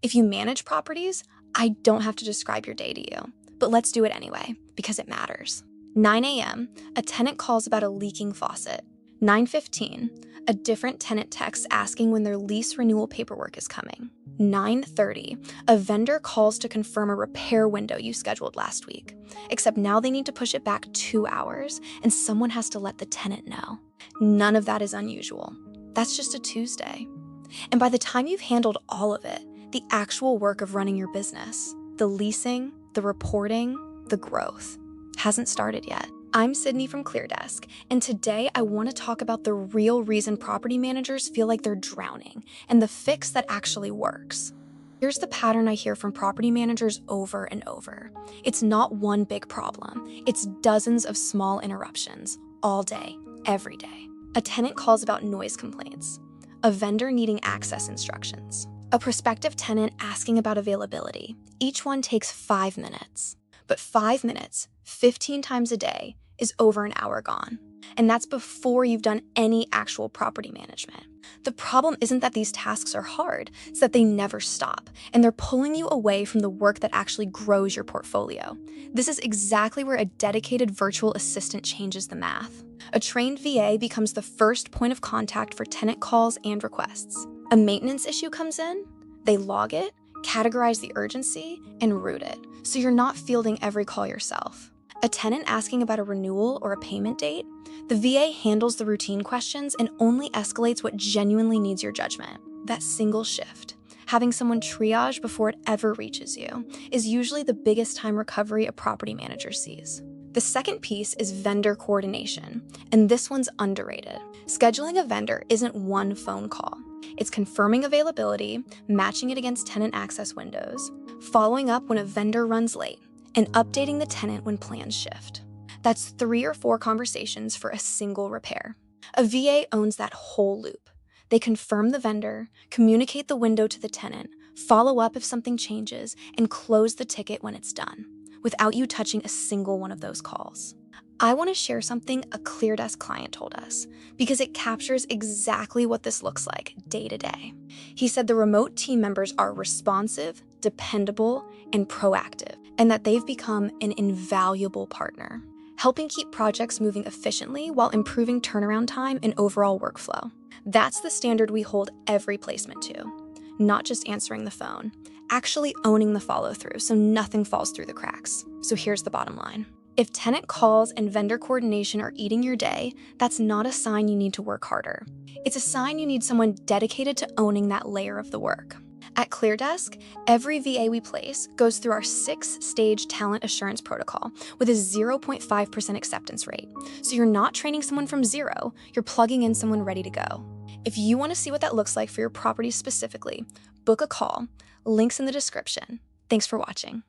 If you manage properties, I don't have to describe your day to you, but let's do it anyway, because it matters. 9 a.m., a tenant calls about a leaking faucet. 9:15, a different tenant texts asking when their lease renewal paperwork is coming. 9:30, a vendor calls to confirm a repair window you scheduled last week, except now they need to push it back 2 hours, and someone has to let the tenant know. None of that is unusual. That's just a Tuesday. And by the time you've handled all of it, the actual work of running your business, the leasing, the reporting, the growth, hasn't started yet. I'm Sydney from ClearDesk, and today I want to talk about the real reason property managers feel like they're drowning and the fix that actually works. Here's the pattern I hear from property managers over and over. It's not one big problem. It's dozens of small interruptions, all day, every day. A tenant calls about noise complaints. A vendor needing access instructions. A prospective tenant asking about availability. Each one takes 5 minutes. But 5 minutes, 15 times a day, is over an hour gone. And that's before you've done any actual property management. The problem isn't that these tasks are hard, it's that they never stop, and they're pulling you away from the work that actually grows your portfolio. This is exactly where a dedicated virtual assistant changes the math. A trained VA becomes the first point of contact for tenant calls and requests. A maintenance issue comes in, they log it, categorize the urgency, and route it, so you're not fielding every call yourself. A tenant asking about a renewal or a payment date, the VA handles the routine questions and only escalates what genuinely needs your judgment. That single shift, having someone triage before it ever reaches you, is usually the biggest time recovery a property manager sees. The second piece is vendor coordination, and this one's underrated. Scheduling a vendor isn't one phone call. It's confirming availability, matching it against tenant access windows, following up when a vendor runs late, and updating the tenant when plans shift. That's 3 or 4 conversations for a single repair. A VA owns that whole loop. They confirm the vendor, communicate the window to the tenant, follow up if something changes, and close the ticket when it's done, without you touching a single one of those calls. I want to share something a ClearDesk client told us, because it captures exactly what this looks like day to day. He said the remote team members are responsive, dependable, and proactive, and that they've become an invaluable partner, helping keep projects moving efficiently while improving turnaround time and overall workflow. That's the standard we hold every placement to, not just answering the phone, actually owning the follow-through so nothing falls through the cracks. So here's the bottom line. If tenant calls and vendor coordination are eating your day, that's not a sign you need to work harder. It's a sign you need someone dedicated to owning that layer of the work. At ClearDesk, every VA we place goes through our 6-stage talent assurance protocol with a 0.5% acceptance rate. So you're not training someone from zero, you're plugging in someone ready to go. If you want to see what that looks like for your property specifically, book a call. Links in the description. Thanks for watching.